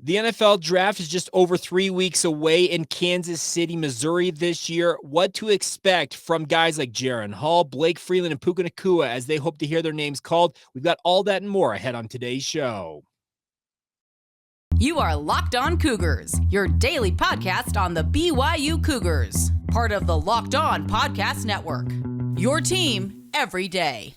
The NFL draft is just over 3 weeks away in Kansas City, Missouri this year. What to expect from guys like Jaren Hall, Blake Freeland, and Puka Nacua as they hope to hear their names called. We've got all that and more ahead on today's show. You are Locked On Cougars, your daily podcast on the BYU Cougars, part of the Locked On Podcast Network. Your team every day.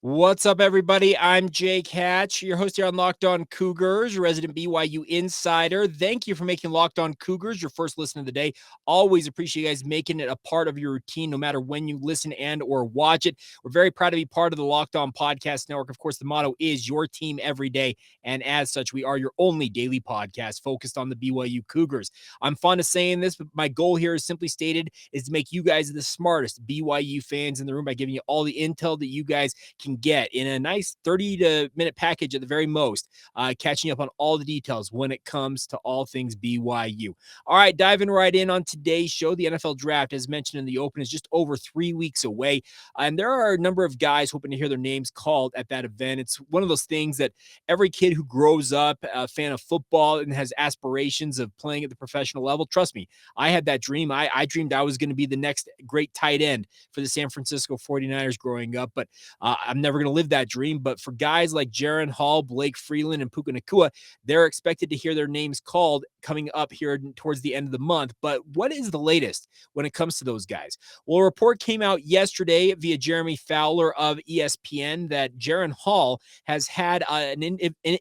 What's up, everybody? I'm Jake Hatch, your host here on Locked On Cougars, your resident BYU insider. Thank you for making Locked On Cougars your first listen of the day. Always appreciate you guys making it a part of your routine, no matter when you listen and or watch it. We're very proud to be part of the Locked On Podcast Network. Of course, the motto is your team every day, and as such, we are your only daily podcast focused on the BYU Cougars. I'm fond of saying this, but my goal here is simply stated is to make you guys the smartest BYU fans in the room by giving you all the intel that you guys can get in a nice 30-minute package at the very most, catching up on all the details when it comes to all things BYU. All right, diving right in on today's show. The NFL draft, as mentioned in the open, is just over 3 weeks away, and there are a number of guys hoping to hear their names called at that event. It's one of those things that every kid who grows up a fan of football and has aspirations of playing at the professional level, trust me, I had that dream. I dreamed I was going to be the next great tight end for the San Francisco 49ers growing up, but I'm never going to live that dream. But for guys like Jaren Hall, Blake Freeland, and Puka Nacua, they're expected to hear their names called coming up here towards the end of the month. But what is the latest when it comes to those guys? Well, a report came out yesterday via Jeremy Fowler of ESPN that Jaren Hall has had an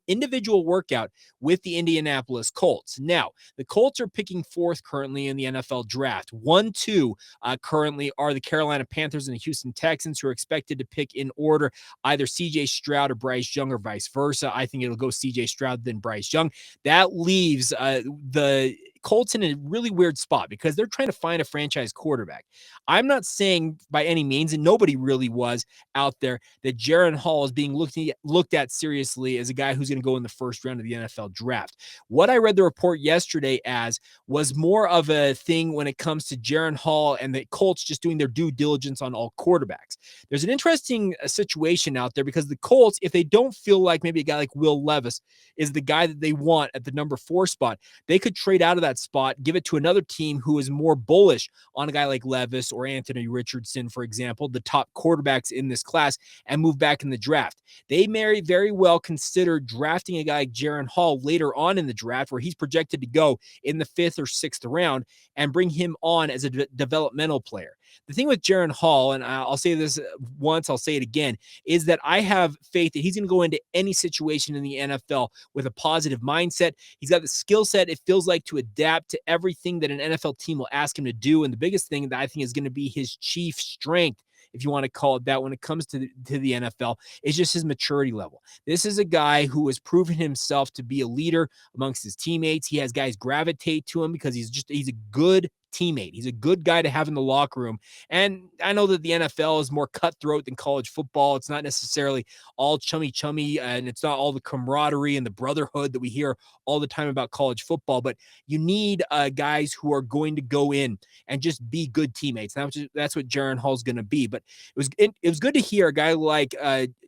individual workout with the Indianapolis Colts. Now, the Colts are picking fourth currently in the NFL draft. 1-2 currently are the Carolina Panthers and the Houston Texans, who are expected to pick in order either CJ Stroud or Bryce Young or vice versa. I think it'll go CJ Stroud, then Bryce Young. That leaves the Colts in a really weird spot because they're trying to find a franchise quarterback. I'm not saying by any means, and nobody really was out there, that Jaren Hall is being looked at seriously as a guy who's going to go in the first round of the NFL draft. What I read the report yesterday as was more of a thing when it comes to Jaren Hall and the Colts just doing their due diligence on all quarterbacks. There's an interesting situation out there because the Colts, if they don't feel like maybe a guy like Will Levis is the guy that they want at the number 4 spot, they could trade out of that spot, give it to another team who is more bullish on a guy like Levis or Anthony Richardson, for example, the top quarterbacks in this class, and move back in the draft. They may very well consider drafting a guy like Jaren Hall later on in the draft, where he's projected to go in the 5th or 6th round, and bring him on as a developmental player. The thing with Jaren Hall, and I'll say this once, I'll say it again, is that I have faith that he's going to go into any situation in the NFL with a positive mindset. He's got the skill set, it feels like, to adapt to everything that an NFL team will ask him to do. And the biggest thing that I think is going to be his chief strength, if you want to call it that, when it comes to the NFL, is just his maturity level. This is a guy who has proven himself to be a leader amongst his teammates. He has guys gravitate to him because he's a good teammate. He's a good guy to have in the locker room. And I know that the NFL is more cutthroat than college football. It's not necessarily all chummy, and it's not all the camaraderie and the brotherhood that we hear all the time about college football. But you need guys who are going to go in and just be good teammates. That's what Jaren Hall is going to be. But it was good to hear a guy like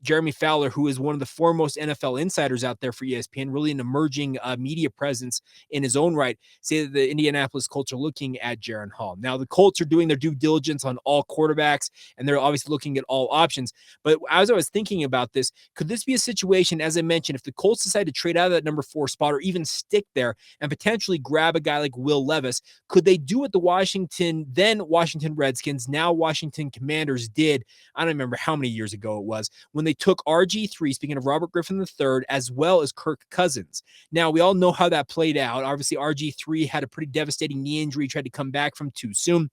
Jeremy Fowler, who is one of the foremost NFL insiders out there for ESPN, really an emerging media presence in his own right, say that the Indianapolis Colts are looking at Jaren Hall. Now, the Colts are doing their due diligence on all quarterbacks, and they're obviously looking at all options. But as I was thinking about this, could this be a situation, as I mentioned, if the Colts decide to trade out of that number 4 spot or even stick there and potentially grab a guy like Will Levis, could they do what the Washington Redskins, now Washington Commanders, did? I don't remember how many years ago it was, when they took RG3, speaking of Robert Griffin III, as well as Kirk Cousins. Now, we all know how that played out. Obviously, RG3 had a pretty devastating knee injury, tried to come back from too soon.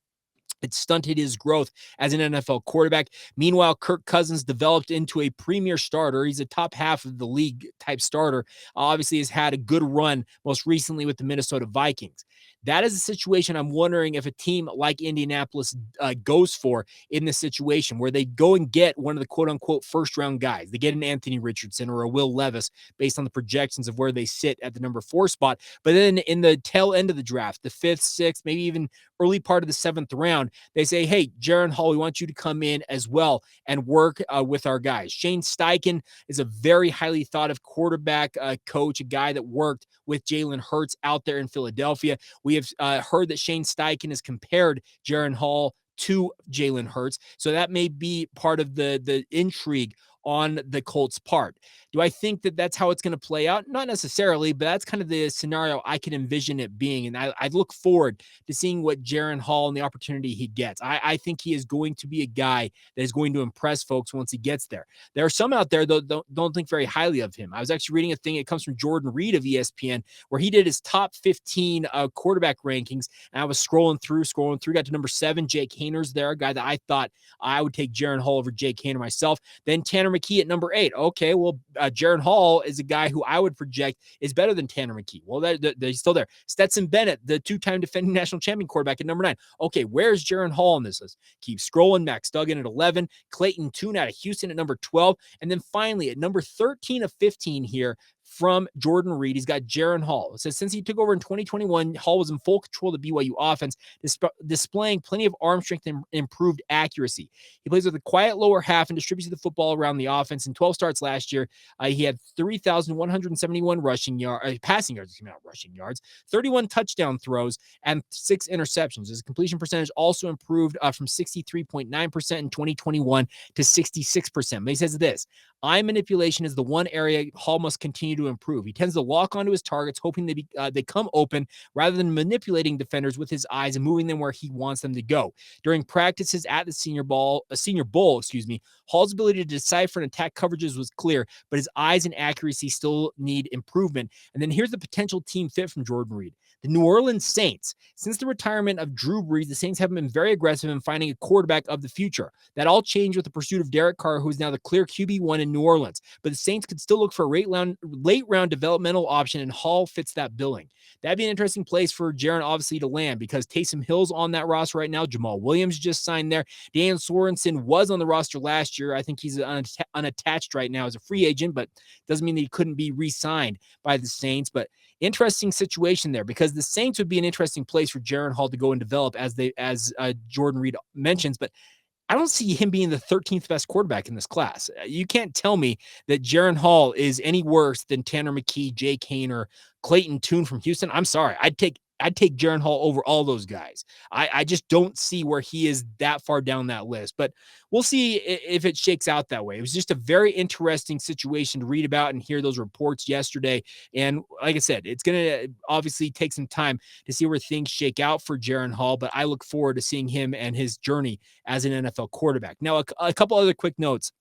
It stunted his growth as an NFL quarterback. Meanwhile, Kirk Cousins developed into a premier starter. He's a top half of the league type starter. Obviously has had a good run most recently with the Minnesota Vikings. That is a situation I'm wondering if a team like Indianapolis goes for in this situation, where they go and get one of the quote-unquote first-round guys. They get an Anthony Richardson or a Will Levis based on the projections of where they sit at the number 4 spot. But then in the tail end of the draft, the 5th, 6th, maybe even early part of the 7th round, they say, hey, Jaren Hall, we want you to come in as well and work with our guys. Shane Steichen is a very highly thought of quarterback coach, a guy that worked with Jalen Hurts out there in Philadelphia. We have heard that Shane Steichen has compared Jaren Hall to Jalen Hurts. So that may be part of the intrigue on the Colts' part. Do I think that that's how it's going to play out? Not necessarily, but that's kind of the scenario I can envision it being. And I look forward to seeing what Jaren Hall and the opportunity he gets. I think he is going to be a guy that is going to impress folks once he gets there. There are some out there that don't think very highly of him. I was actually reading a thing. It comes from Jordan Reed of ESPN, where he did his top 15 quarterback rankings. And I was scrolling through, got to number 7, Jake Hayner's there, a guy that I thought I would take Jaren Hall over Jake Hayner myself. Then Tanner McKee at number 8. Okay, well, Jaren Hall is a guy who I would project is better than Tanner McKee. Well, they're still there. Stetson Bennett, the 2-time defending national champion quarterback at number 9. Okay, where's Jaren Hall on this list? Keep scrolling. Max Duggan at 11. Clayton Tune out of Houston at number 12. And then finally at number 13 of 15 here, from Jordan Reed, he's got Jaren Hall. It says since he took over in 2021, Hall was in full control of the BYU offense, displaying plenty of arm strength and improved accuracy. He plays with a quiet lower half and distributes the football around the offense. In 12 starts last year, he had 3,171 passing yards, 31 touchdown throws, and 6 interceptions. His completion percentage also improved from 63.9% in 2021 to 66%. But he says this: eye manipulation is the one area Hall must continue to improve. He tends to lock onto his targets, hoping they come open rather than manipulating defenders with his eyes and moving them where he wants them to go. During practices at the Senior Bowl, Hall's ability to decipher and attack coverages was clear, but his eyes and accuracy still need improvement. And then here's the potential team fit from Jordan Reed. The New Orleans Saints. Since the retirement of Drew Brees, the Saints haven't been very aggressive in finding a quarterback of the future. That all changed with the pursuit of Derek Carr, who is now the clear QB1 in New Orleans. But the Saints could still look for a late round developmental option, and Hall fits that billing. That'd be an interesting place for Jaren, obviously, to land, because Taysom Hill's on that roster right now. Jamal Williams just signed there. Dan Sorensen was on the roster last year. I think he's unattached right now as a free agent, but doesn't mean that he couldn't be re-signed by the Saints. But interesting situation there, because the Saints would be an interesting place for Jaren Hall to go and develop, as Jordan Reed mentions. But I don't see him being the 13th best quarterback in this class. You can't tell me that Jaren Hall is any worse than Tanner McKee, Jake Hayner, Clayton Tune from Houston. I'm sorry. I'd take Jaren Hall over all those guys. I just don't see where he is that far down that list, but we'll see if it shakes out that way. It was just a very interesting situation to read about and hear those reports yesterday. And like I said, it's going to obviously take some time to see where things shake out for Jaren Hall, but I look forward to seeing him and his journey as an NFL quarterback. Now, a couple other quick notes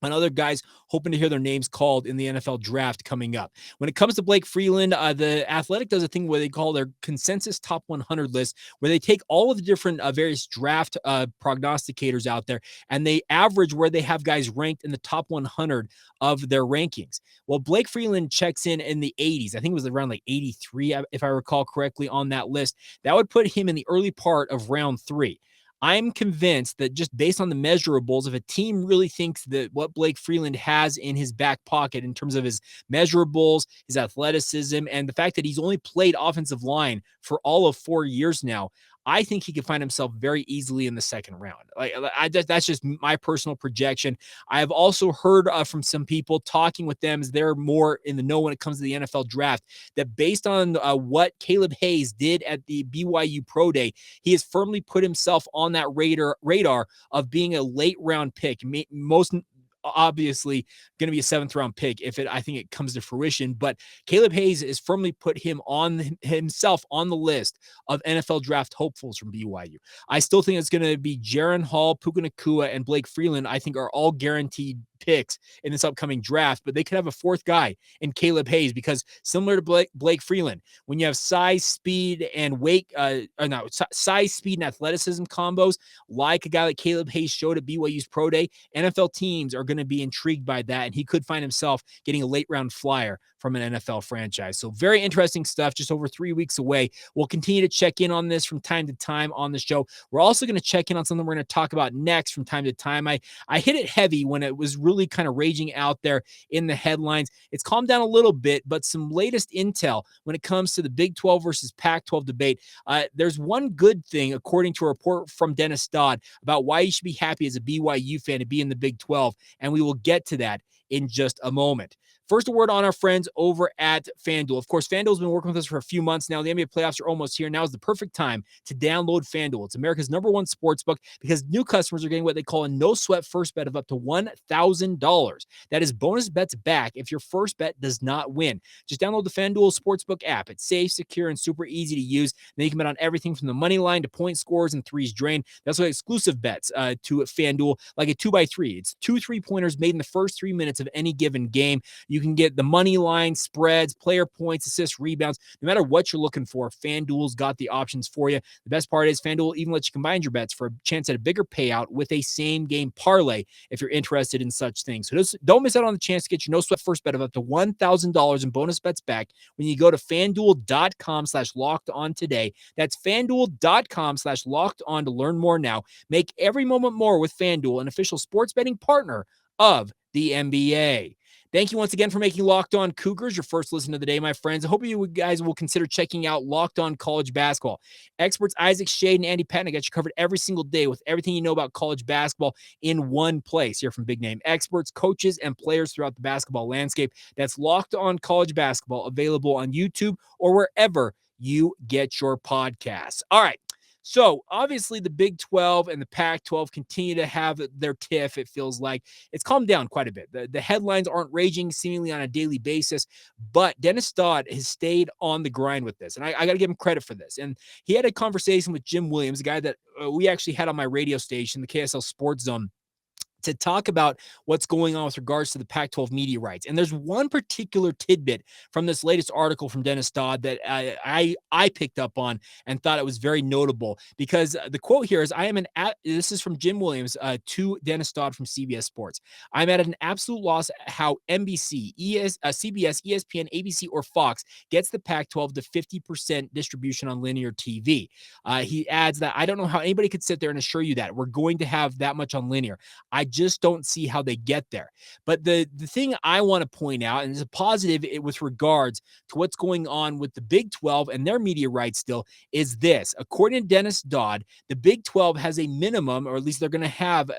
on other guys hoping to hear their names called in the NFL draft coming up. When it comes to Blake Freeland, The Athletic does a thing where they call their consensus top 100 list, where they take all of the different various draft prognosticators out there, and they average where they have guys ranked in the top 100 of their rankings. Well, Blake Freeland checks in the 80s. I think it was around like 83, if I recall correctly, on that list. That would put him in the early part of round 3. I'm convinced that just based on the measurables, if a team really thinks that what Blake Freeland has in his back pocket in terms of his measurables, his athleticism, and the fact that he's only played offensive line for all of 4 years now, I think he could find himself very easily in the second round. That's just my personal projection. I have also heard from some people talking with them, as they're more in the know when it comes to the NFL draft, that based on what Caleb Hayes did at the BYU Pro Day, he has firmly put himself on that radar of being a late round pick. Most obviously going to be a 7th round pick I think it comes to fruition, but Caleb Hayes has firmly put himself on the list of NFL draft hopefuls from BYU. I still think it's going to be Jaren Hall, Puka Nacua, and Blake Freeland. I think are all guaranteed picks in this upcoming draft, but they could have a fourth guy in Caleb Hayes, because similar to Blake Freeland, when you have size, speed, and size, speed, and athleticism combos, like a guy like Caleb Hayes showed at BYU's Pro Day, NFL teams are going to be intrigued by that, and he could find himself getting a late round flyer from an NFL franchise. So very interesting stuff, just over 3 weeks away. We'll continue to check in on this from time to time on the show. We're also going to check in on something we're going to talk about next from time to time. I hit it heavy when it was really kind of raging out there in the headlines. It's calmed down a little bit, but some latest intel when it comes to the Big 12 versus Pac-12 debate. There's one good thing, according to a report from Dennis Dodd, about why you should be happy as a BYU fan to be in the Big 12, and we will get to that in just a moment. First, a word on our friends over at FanDuel. Of course, FanDuel's been working with us for a few months now. The NBA playoffs are almost here. Now is the perfect time to download FanDuel. It's America's #1 sportsbook, because new customers are getting what they call a no-sweat first bet of up to $1,000. That is bonus bets back if your first bet does not win. Just download the FanDuel Sportsbook app. It's safe, secure, and super easy to use. Then you can bet on everything from the money line to point scores and threes drained. That's why exclusive bets to FanDuel, like a 2x3. It's 2 3-pointers made in the first 3 minutes of any given game. You can get the money line, spreads, player points, assists, rebounds. No matter what you're looking for, FanDuel's got the options for you. The best part is FanDuel even lets you combine your bets for a chance at a bigger payout with a same-game parlay if you're interested in such things. So don't miss out on the chance to get your no-sweat first bet of up to $1,000 in bonus bets back when you go to FanDuel.com/locked-on today. That's FanDuel.com/locked-on to learn more now. Make every moment more with FanDuel, an official sports betting partner of the NBA. Thank you once again for making Locked On Cougars your first listen of the day, my friends. I hope you guys will consider checking out Locked On College Basketball. Experts Isaac Shade and Andy Patton got you covered every single day with everything you know about college basketball in one place. Hear from big-name experts, coaches, and players throughout the basketball landscape. That's Locked On College Basketball, available on YouTube or wherever you get your podcasts. All right. So obviously the Big 12 and the Pac-12 continue to have their tiff. It feels like it's calmed down quite a bit. The headlines aren't raging seemingly on a daily basis, but Dennis Dodd has stayed on the grind with this. And I got to give him credit for this. And he had a conversation with Jim Williams, a guy that we actually had on my radio station, the KSL Sports Zone, to talk about what's going on with regards to the Pac-12 media rights. And there's one particular tidbit from this latest article from Dennis Dodd that I picked up on and thought it was very notable, because the quote here is, this is from Jim Williams to Dennis Dodd from CBS Sports. "I'm at an absolute loss how NBC, CBS, ESPN, ABC, or Fox gets the Pac-12 to 50% distribution on linear TV. He adds that, "I don't know how anybody could sit there and assure you that we're going to have that much on linear. I just don't see how they get there." But the thing I want to point out, and it's a positive with regards to what's going on with the Big 12 and their media rights still, is this. According to Dennis Dodd, the Big 12 has a minimum, or at least they're going to have,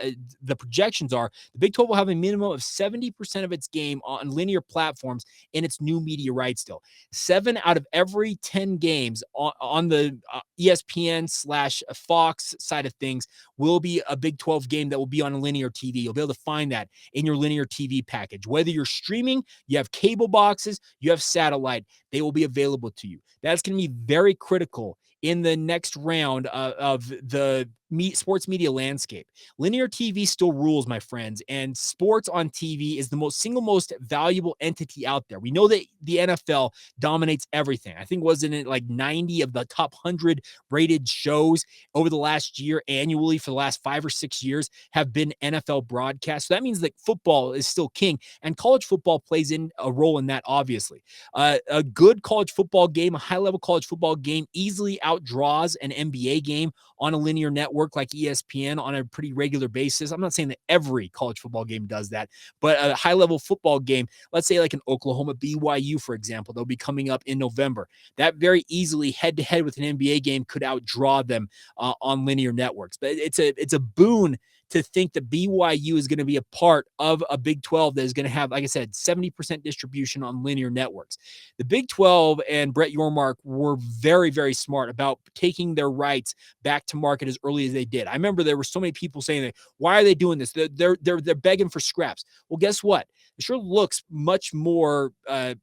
the projections are, the Big 12 will have a minimum of 70% of its game on linear platforms in its new media rights still. 7 out of every 10 games on the ESPN/Fox side of things will be a Big 12 game that will be on a linear TV. You'll be able to find that in your linear TV package. Whether you're streaming, you have cable boxes, you have satellite, they will be available to you. That's going to be very critical in the next round of the sports media landscape. Linear TV still rules, my friends, and sports on TV is the single most valuable entity out there. We know that the NFL dominates everything. I think wasn't it like 90 of the top 100 rated shows over the last year annually for the last 5 or 6 years have been NFL broadcasts. So that means that football is still king, and college football plays in a role in that, obviously. A good college football game, a high-level college football game, easily outdraws an NBA game on a linear network like ESPN on a pretty regular basis. I'm not saying that every college football game does that, but a high-level football game, let's say like an Oklahoma BYU, for example, they'll be coming up in November. That very easily head-to-head with an NBA game could outdraw them on linear networks. But it's a boon to think that BYU is going to be a part of a Big 12 that is going to have, like I said, 70% distribution on linear networks. The Big 12 and Brett Yormark were very, very smart about taking their rights back to market as early as they did. I remember there were so many people saying that, why are they doing this? They're begging for scraps. Well, guess what? it sure looks much more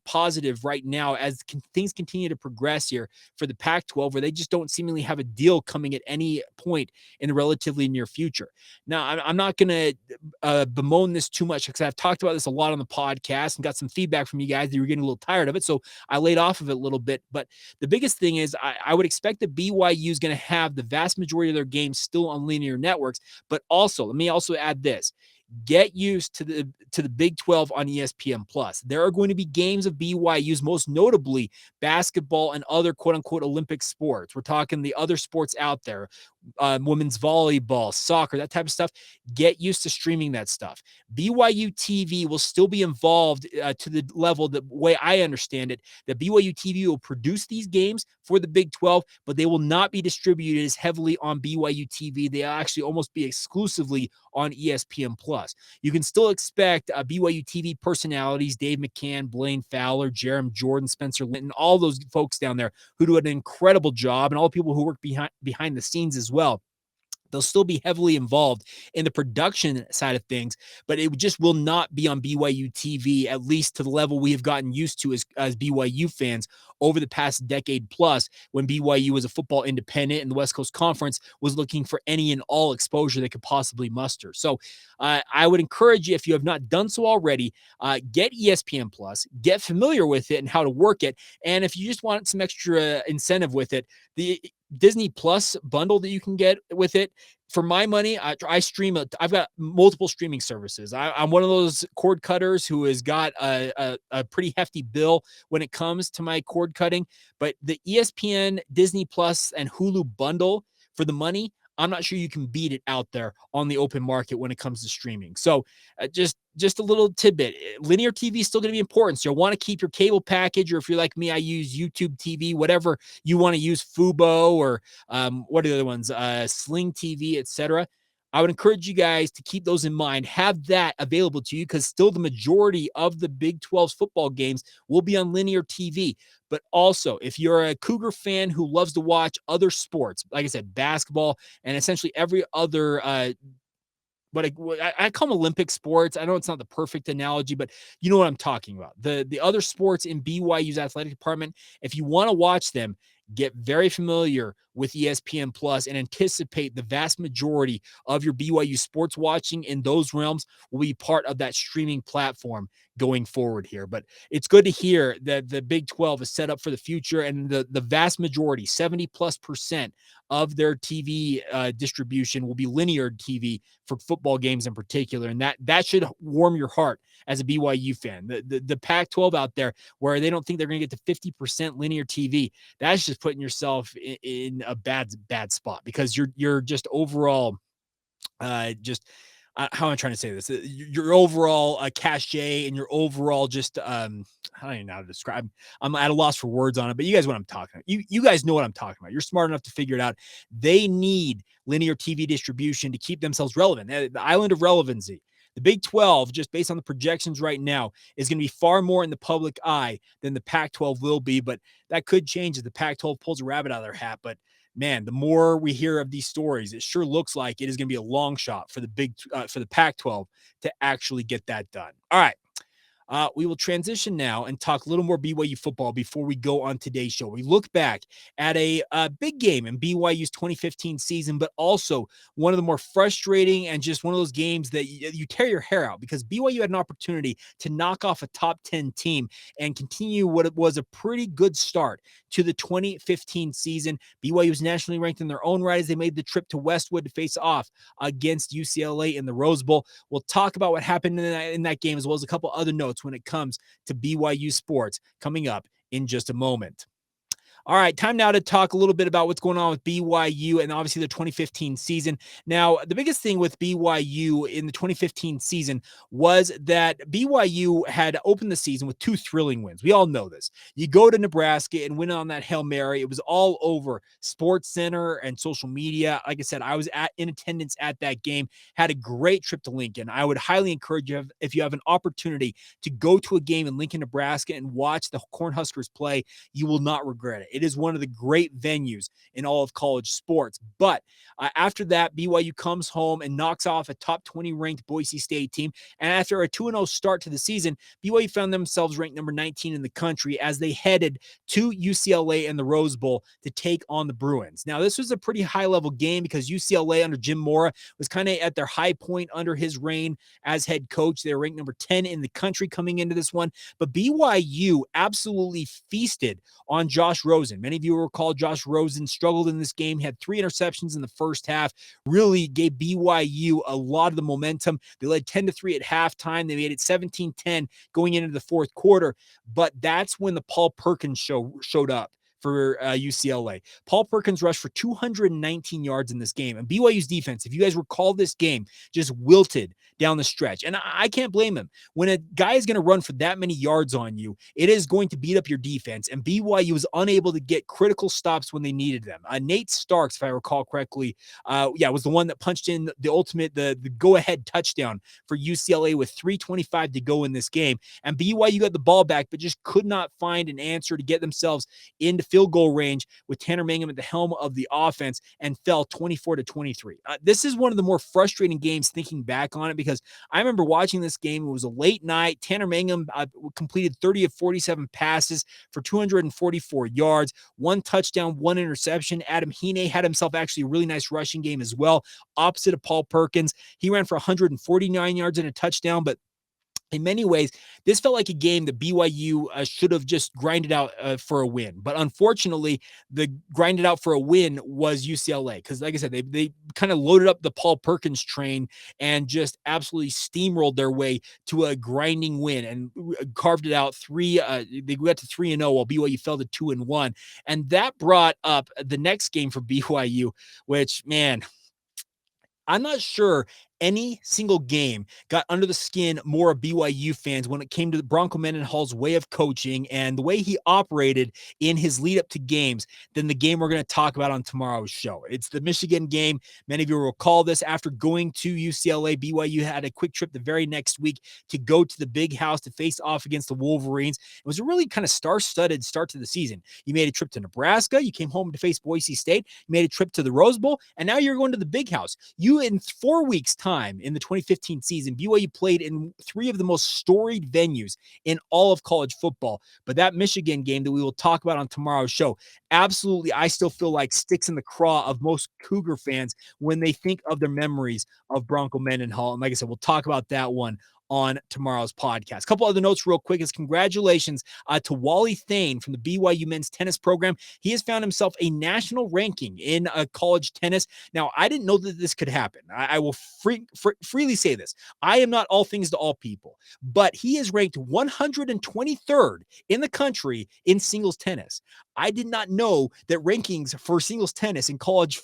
positive right now as things continue to progress here for the Pac-12, where they just don't seemingly have a deal coming at any point in the relatively near future. Now, I'm not going to bemoan this too much because I've talked about this a lot on the podcast and got some feedback from you guys that you were getting a little tired of it. So I laid off of it a little bit. But the biggest thing is I would expect that BYU is going to have the vast majority of their games still on linear networks. But also, let me also add this. Get used to the Big 12 on ESPN Plus. There are going to be games of BYU's, most notably basketball and other quote unquote Olympic sports. We're talking the other sports out there, women's volleyball, soccer, that type of stuff. Get used to streaming that stuff. BYU TV will still be involved to the level, the way I understand it, that BYU TV will produce these games for the Big 12, but they will not be distributed as heavily on BYU TV. They'll actually almost be exclusively on ESPN Plus. You can still expect BYU TV personalities, Dave McCann, Blaine Fowler, Jerem Jordan, Spencer Linton, all those folks down there who do an incredible job, and all the people who work behind the scenes as well. They'll still be heavily involved in the production side of things, but it just will not be on BYU TV, at least to the level we have gotten used to as BYU fans over the past decade plus, when BYU was a football independent and the West Coast Conference was looking for any and all exposure they could possibly muster. So I would encourage you, if you have not done so already, get ESPN Plus, get familiar with it and how to work it. And if you just want some extra incentive with it, the Disney Plus bundle that you can get with it, for my money, I stream. I've got multiple streaming services. I'm one of those cord cutters who has got a pretty hefty bill when it comes to my cord cutting. But the ESPN, Disney Plus, and Hulu bundle for the money, I'm not sure you can beat it out there on the open market when it comes to streaming. So just a little tidbit. Linear TV is still going to be important. So you'll want to keep your cable package, or if you're like me, I use YouTube TV, whatever you want to use, Fubo, or what are the other ones? Sling TV, etc. I would encourage you guys to keep those in mind. Have that available to you, because still the majority of the Big 12's football games will be on linear TV. But also, if you're a Cougar fan who loves to watch other sports, like I said, basketball and essentially every other what I call them Olympic sports. I know it's not the perfect analogy, but you know what I'm talking about. The other sports in BYU's athletic department, if you want to watch them, get very familiar with ESPN Plus and anticipate the vast majority of your BYU sports watching in those realms will be part of that streaming platform going forward here. But it's good to hear that the Big 12 is set up for the future, and the vast majority, 70+% of their TV distribution will be linear TV for football games in particular. And that should warm your heart as a BYU fan. The Pac-12 out there, where they don't think they're going to get to 50% linear TV, that's just putting yourself in a bad spot, because you're just overall how am I trying to say this? Your overall cachet and your overall just I don't even know how to describe. I'm at a loss for words on it, but you guys know what I'm talking about. You guys know what I'm talking about. You're smart enough to figure it out. They need linear TV distribution to keep themselves relevant. The island of relevancy. The Big 12, just based on the projections right now, is going to be far more in the public eye than the Pac-12 will be, but that could change if the Pac-12 pulls a rabbit out of their hat. But man, the more we hear of these stories, it sure looks like it is going to be a long shot for the Pac-12 to actually get that done. All right. We will transition now and talk a little more BYU football before we go on today's show. We look back at a big game in BYU's 2015 season, but also one of the more frustrating and just one of those games that you tear your hair out, because BYU had an opportunity to knock off a top 10 team and continue what it was a pretty good start to the 2015 season. BYU was nationally ranked in their own right as they made the trip to Westwood to face off against UCLA in the Rose Bowl. We'll talk about what happened in that game, as well as a couple other notes when it comes to BYU sports, coming up in just a moment. All right, time now to talk a little bit about what's going on with BYU and obviously the 2015 season. Now, the biggest thing with BYU in the 2015 season was that BYU had opened the season with two thrilling wins. We all know this. You go to Nebraska and win on that Hail Mary. It was all over Sports Center and social media. Like I said, I was in attendance at that game, had a great trip to Lincoln. I would highly encourage you, if you have an opportunity, to go to a game in Lincoln, Nebraska and watch the Cornhuskers play. You will not regret it. It is one of the great venues in all of college sports. But after that, BYU comes home and knocks off a top 20 ranked Boise State team. And after a 2-0 start to the season, BYU found themselves ranked number 19 in the country as they headed to UCLA and the Rose Bowl to take on the Bruins. Now, this was a pretty high-level game because UCLA under Jim Mora was kind of at their high point under his reign as head coach. They were ranked number 10 in the country coming into this one. But BYU absolutely feasted on Josh Rosen. Many of you will recall Josh Rosen struggled in this game, had 3 interceptions in the first half, really gave BYU a lot of the momentum. They led 10-3 at halftime. They made it 17-10 going into the fourth quarter. But that's when the Paul Perkins showed up for UCLA. Paul Perkins rushed for 219 yards in this game. And BYU's defense, if you guys recall this game, just wilted down the stretch. And I can't blame him. When a guy is going to run for that many yards on you, it is going to beat up your defense. And BYU was unable to get critical stops when they needed them. Nate Starks, if I recall correctly, was the one that punched in the ultimate, the go-ahead touchdown for UCLA with 3:25 to go in this game. And BYU got the ball back, but just could not find an answer to get themselves into field goal range with Tanner Mangum at the helm of the offense and fell 24-23. This is one of the more frustrating games thinking back on it because I remember watching this game. It was a late night. Tanner Mangum completed 30 of 47 passes for 244 yards, 1 touchdown, 1 interception. Adam Hine had himself actually a really nice rushing game as well, opposite of Paul Perkins. He ran for 149 yards and a touchdown, but in many ways, this felt like a game that BYU should have just grinded out for a win. But unfortunately, the grinded out for a win was UCLA because, like I said, they kind of loaded up the Paul Perkins train and just absolutely steamrolled their way to a grinding win and carved it out. They got to 3-0 while BYU fell to 2-1. And that brought up the next game for BYU, which, man, I'm not sure any single game got under the skin more of BYU fans when it came to the Bronco Mendenhall's way of coaching and the way he operated in his lead up to games than the game we're going to talk about on tomorrow's show. It's the Michigan game. Many of you will recall this. After going to UCLA, BYU had a quick trip the very next week to go to the Big House to face off against the Wolverines. It was a really kind of star-studded start to the season. You made a trip to Nebraska. You came home to face Boise State. You made a trip to the Rose Bowl, and now you're going to the Big House. You, in 4 weeks' time in the 2015 season, BYU played in 3 of the most storied venues in all of college football. But that Michigan game that we will talk about on tomorrow's show, absolutely, I still feel like sticks in the craw of most Cougar fans when they think of their memories of Bronco Mendenhall. And like I said, we'll talk about that one on tomorrow's podcast. A couple other notes real quick is congratulations to Wally Thane from the BYU men's tennis program. He has found himself a national ranking in college tennis. Now, I didn't know that this could happen. I will freely say this. I am not all things to all people, but he is ranked 123rd in the country in singles tennis. I did not know that rankings for singles tennis in college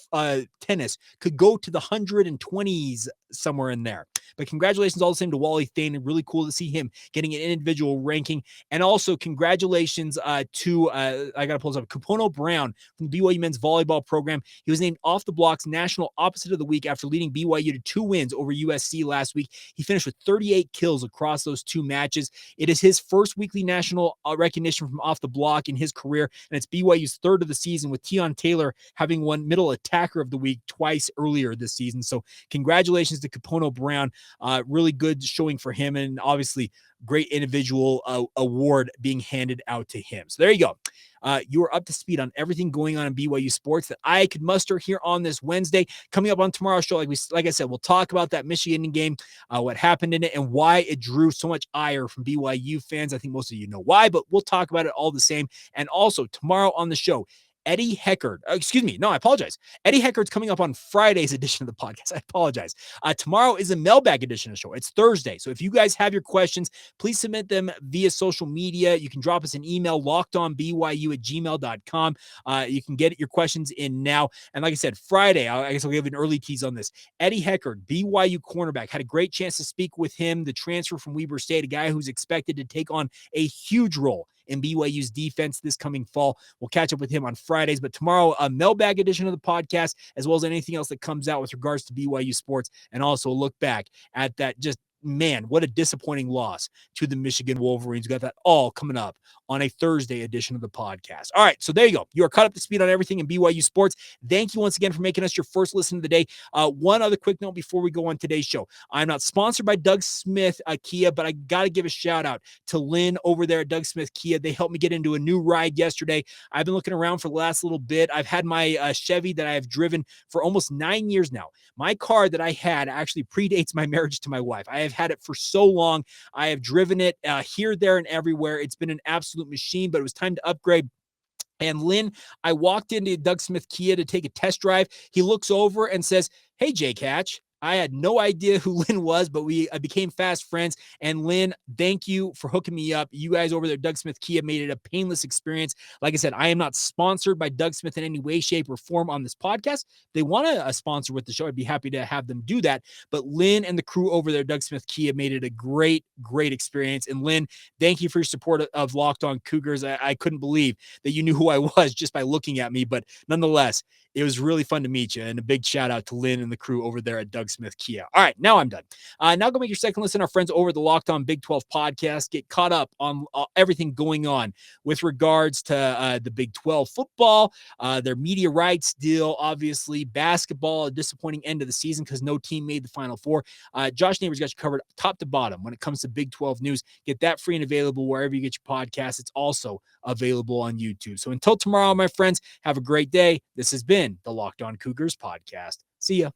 tennis could go to the 120s somewhere in there. But congratulations all the same to Wally Thane. Really cool to see him getting an individual ranking. And also congratulations to, I got to pull this up, Capono Brown from the BYU men's volleyball program. He was named Off the Blocks National Opposite of the Week after leading BYU to 2 wins over USC last week. He finished with 38 kills across those 2 matches. It is his first weekly national recognition from Off the Block in his career, and it's BYU's 3rd of the season, with Tion Taylor having won Middle Attacker of the Week twice earlier this season. So congratulations to Capono Brown. Really good showing for him, and obviously great individual award being handed out to him. So there you go. You are up to speed on everything going on in BYU sports that I could muster here on this Wednesday. Coming up on tomorrow's show, like I said, we'll talk about that Michigan game, what happened in it, and why it drew so much ire from BYU fans. I think most of you know why, but we'll talk about it all the same. And also tomorrow on the show, Eddie Heckard. I apologize. Eddie Heckard's coming up on Friday's edition of the podcast. I apologize. Tomorrow is a mailbag edition of the show. It's Thursday. So if you guys have your questions, please submit them via social media. You can drop us an email, lockedonbyu@gmail.com. You can get your questions in now. And like I said, Friday, I guess I'll give an early tease on this. Eddie Heckard, BYU cornerback, had a great chance to speak with him, the transfer from Weber State, a guy who's expected to take on a huge role in BYU's defense this coming fall. We'll catch up with him on Fridays, but tomorrow, a mailbag edition of the podcast, as well as anything else that comes out with regards to BYU sports, and also a look back at that just man, what a disappointing loss to the Michigan Wolverines. We got that all coming up on a Thursday edition of the podcast. All right, so there you go. You are caught up to speed on everything in BYU sports. Thank you once again for making us your first listen of the day. One other quick note before we go on today's show. I'm not sponsored by Doug Smith Kia, but I got to give a shout out to Lynn over there at Doug Smith Kia. They helped me get into a new ride yesterday. I've been looking around for the last little bit. I've had my Chevy that I have driven for almost 9 years now. My car that I had actually predates my marriage to my wife. I have had it for so long. I have driven it here, there, and everywhere. It's been an absolute machine, but it was time to upgrade. And Lynn, I walked into Doug Smith Kia to take a test drive. He looks over and says, "Hey, Jake Hatch." I had no idea who Lynn was, but we became fast friends. And Lynn, thank you for hooking me up. You guys over there, Doug Smith Kia, made it a painless experience. Like I said, I am not sponsored by Doug Smith in any way, shape, or form on this podcast. If they want to sponsor with the show, I'd be happy to have them do that. But Lynn and the crew over there, Doug Smith Kia, made it a great, great experience. And Lynn, thank you for your support of Locked On Cougars. I couldn't believe that you knew who I was just by looking at me. But nonetheless, it was really fun to meet you. And a big shout out to Lynn and the crew over there at Doug Smith Kia. All right, now I'm done. Now go make your second listen. Our friends over the Locked On Big 12 podcast get caught up on everything going on with regards to the Big 12 football, their media rights deal, obviously basketball, a disappointing end of the season because no team made the Final Four. Josh Neighbors got you covered top to bottom when it comes to Big 12 news. Get that free and available wherever you get your podcasts. It's also available on YouTube. So until tomorrow, my friends, have a great day. This has been the Locked On Cougars podcast. See ya.